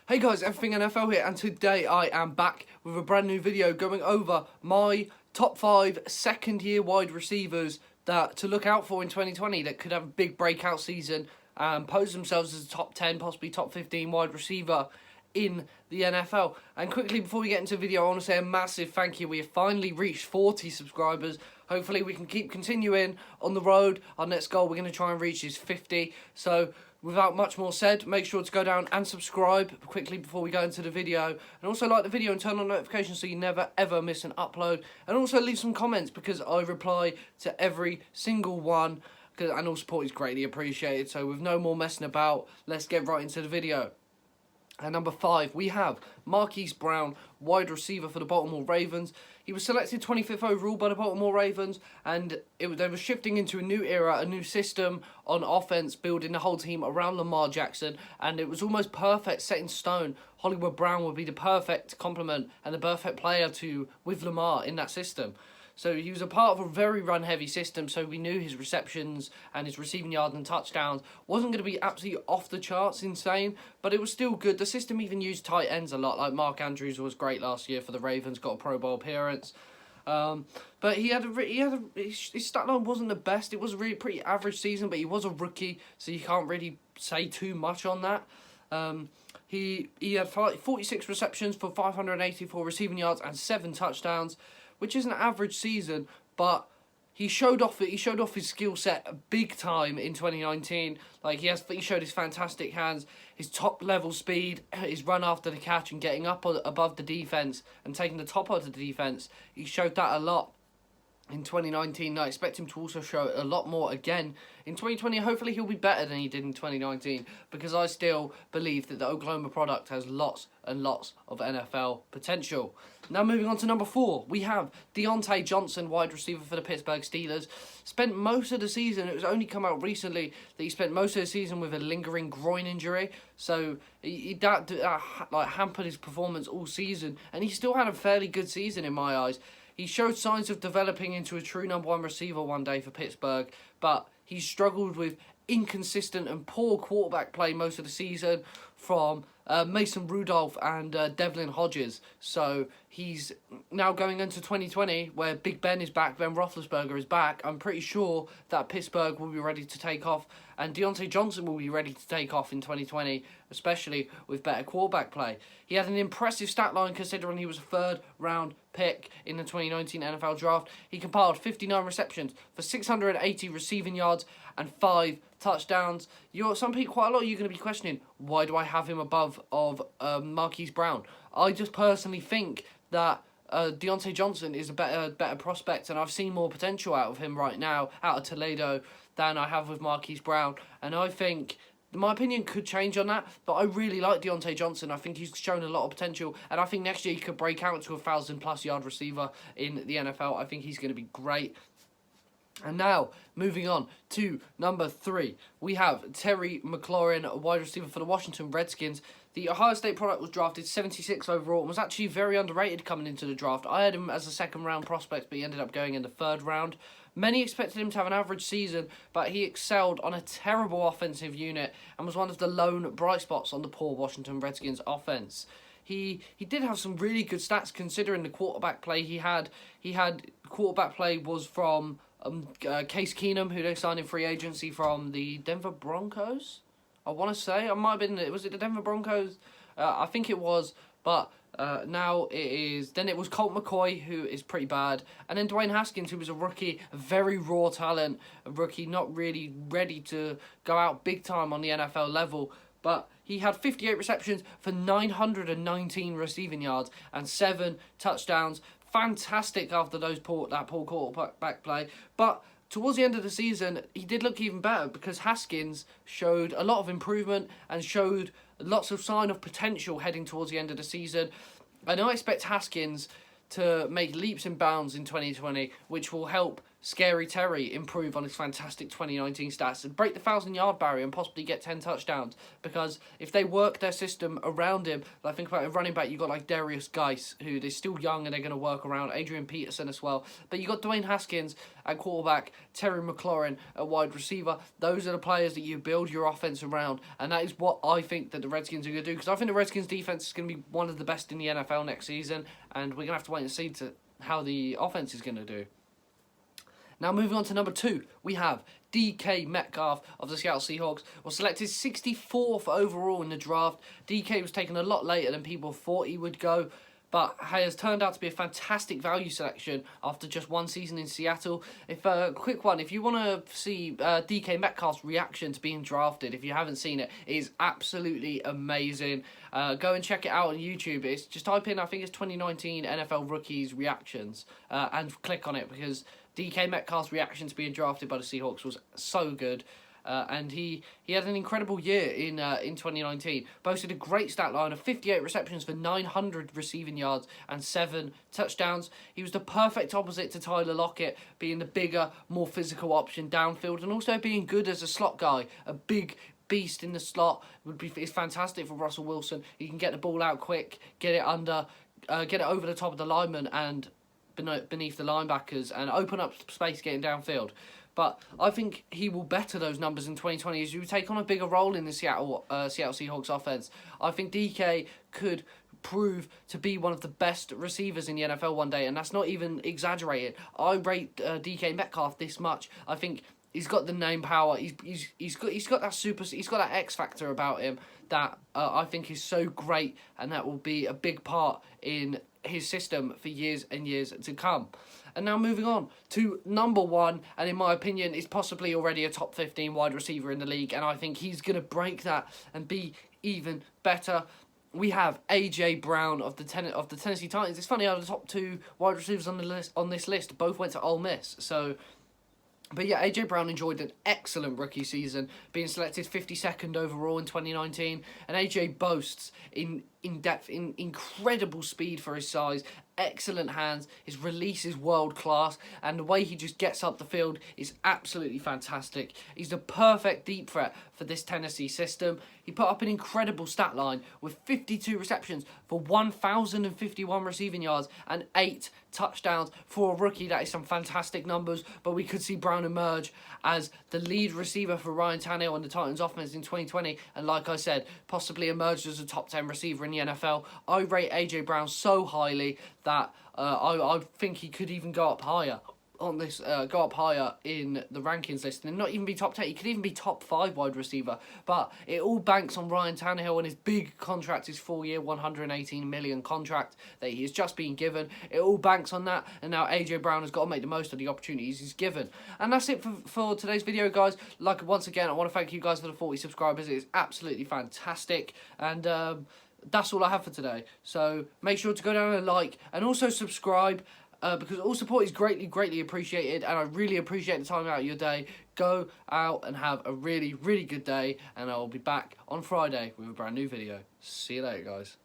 Hey guys, Everything NFL here, and today I am back with a brand new video going over my top 5 second-year wide receivers that to look out for in 2020 that could have a big breakout season and pose themselves as a top 10, possibly top 15 wide receiver in the NFL. And quickly, before we get into the video, I want to say a massive thank you. We have finally reached 40 subscribers. Hopefully we can keep continuing on the road. Our next goal we're going to try and reach is 50. So without much more said, make sure to go down and subscribe quickly before we go into the video. And also like the video and turn on notifications so you never ever miss an upload. And also leave some comments because I reply to every single one. And all support is greatly appreciated. So with no more messing about, let's get right into the video. At number 5, we have Marquise Brown, wide receiver for the Baltimore Ravens. He was selected 25th overall by the Baltimore Ravens, and they were shifting into a new era, a new system on offense, building the whole team around Lamar Jackson, and it was almost perfect, set in stone. Hollywood Brown would be the perfect complement and the perfect player with Lamar in that system. So he was a part of a very run-heavy system, so we knew his receptions and his receiving yards and touchdowns wasn't going to be absolutely off the charts insane, but it was still good. The system even used tight ends a lot, like Mark Andrews was great last year for the Ravens, got a Pro Bowl appearance. But his stat line wasn't the best. It was a really pretty average season, but he was a rookie, so you can't really say too much on that. He had 46 receptions for 584 receiving yards and 7 touchdowns, which is an average season, but he showed off his skill set big time in 2019. Like he showed his fantastic hands, his top level speed, his run after the catch and getting up above the defense and taking the top out of the defense. He showed that a lot in 2019. I expect him to also show it a lot more again in 2020. Hopefully he'll be better than he did in 2019 because I still believe that the Oklahoma product has lots and lots of NFL potential. Now moving on to number 4, we have Diontae Johnson, wide receiver for the Pittsburgh Steelers. Spent most of the season, it was only come out recently that he spent most of the season with a lingering groin injury. So that hampered his performance all season, and he still had a fairly good season in my eyes. He showed signs of developing into a true number 1 receiver one day for Pittsburgh, but he struggled with inconsistent and poor quarterback play most of the season from Mason Rudolph and Devlin Hodges. So he's now going into 2020 where Big Ben is back, Ben Roethlisberger is back. I'm pretty sure that Pittsburgh will be ready to take off and Diontae Johnson will be ready to take off in 2020, especially with better quarterback play. He had an impressive stat line considering he was a 3rd round pick in the 2019 NFL draft. He compiled 59 receptions for 680 receiving yards and 5 touchdowns. Quite a lot of you are going to be questioning, why do I have him above of Marquise Brown? I just personally think that Diontae Johnson is a better prospect, and I've seen more potential out of him right now, out of Toledo, than I have with Marquise Brown. And I think my opinion could change on that, but I really like Diontae Johnson. I think he's shown a lot of potential, and I think next year he could break out to a 1,000+ yard receiver in the NFL. I think he's going to be great. And now, moving on to number 3, we have Terry McLaurin, a wide receiver for the Washington Redskins. The Ohio State product was drafted 76th overall and was actually very underrated coming into the draft. I had him as a 2nd round prospect, but he ended up going in the 3rd round. Many expected him to have an average season, but he excelled on a terrible offensive unit and was one of the lone bright spots on the poor Washington Redskins offense. He did have some really good stats considering the quarterback play he had. Quarterback play was from Case Keenum, who they signed in free agency from the Denver Broncos. I want to say, was it the Denver Broncos? I think it was, but now it is. Then it was Colt McCoy, who is pretty bad, and then Dwayne Haskins, who was a rookie, a very raw talent, a rookie not really ready to go out big time on the NFL level. But he had 58 receptions for 919 receiving yards and 7 touchdowns. Fantastic after that poor quarterback play. But towards the end of the season, he did look even better because Haskins showed a lot of improvement and showed lots of sign of potential heading towards the end of the season. And I expect Haskins to make leaps and bounds in 2020, which will help Scary Terry improve on his fantastic 2019 stats and break the 1,000-yard barrier and possibly get 10 touchdowns? Because if they work their system around him, like think about a running back, you got like Darius Geis, who they're still young and they're going to work around, Adrian Peterson as well. But you got Dwayne Haskins at quarterback, Terry McLaurin at wide receiver. Those are the players that you build your offense around, and that is what I think that the Redskins are going to do, because I think the Redskins defense is going to be one of the best in the NFL next season, and we're going to have to wait and see how the offense is going to do. Now, moving on to number 2, we have DK Metcalf of the Seattle Seahawks. Was selected 64th overall in the draft. DK was taken a lot later than people thought he would go, but has turned out to be a fantastic value selection after just one season in Seattle. Quick one, if you want to see DK Metcalf's reaction to being drafted, if you haven't seen it, it is absolutely amazing. Go and check it out on YouTube. It's just type in, I think it's 2019 NFL rookies reactions, and click on it, because DK Metcalf's reaction to being drafted by the Seahawks was so good. And he had an incredible year in 2019. Boasted a great stat line of 58 receptions for 900 receiving yards and 7 touchdowns. He was the perfect opposite to Tyler Lockett, being the bigger, more physical option downfield, and also being good as a slot guy. A big beast in the slot is fantastic for Russell Wilson. He can get the ball out quick, get it over the top of the lineman and beneath the linebackers, and open up space getting downfield. But I think he will better those numbers in 2020 as you take on a bigger role in the Seattle Seahawks offense. I think DK could prove to be one of the best receivers in the NFL one day, and that's not even exaggerated. I rate DK Metcalf this much. I think he's got the name power. He's got that X factor about him that I think is so great, and that will be a big part in his system for years and years to come. And now moving on to number 1, and in my opinion is possibly already a top 15 wide receiver in the league, and I think he's going to break that and be even better. We have A.J. Brown of the Tennessee Titans. It's funny how the top 2 wide receivers on this list both went to Ole Miss. But yeah, A.J. Brown enjoyed an excellent rookie season, being selected 52nd overall in 2019. And A.J. boasts in incredible speed for his size, excellent hands, his release is world class, and the way he just gets up the field is absolutely fantastic. He's the perfect deep threat for this Tennessee system. He put up an incredible stat line with 52 receptions for 1,051 receiving yards and 8 touchdowns. For a rookie, that is some fantastic numbers, but we could see Brown emerge as the lead receiver for Ryan Tannehill and the Titans offense in 2020, and like I said, possibly emerged as a top 10 receiver in the NFL. I rate A.J. Brown so highly that I think he could even go up higher on this, go up higher in the rankings list, and not even be top 10. He could even be top 5 wide receiver. But it all banks on Ryan Tannehill and his big contract, his 4-year, $118 million contract that he has just been given. It all banks on that, and now A.J. Brown has got to make the most of the opportunities he's given. And that's it for today's video, guys. Once again, I want to thank you guys for the 40 subscribers. It is absolutely fantastic, and that's all I have for today. So make sure to go down and like, and also subscribe, because all support is greatly appreciated, and I really appreciate the time out of your day. Go out and have a really good day, and I will be back on Friday with a brand new video. See you later, guys.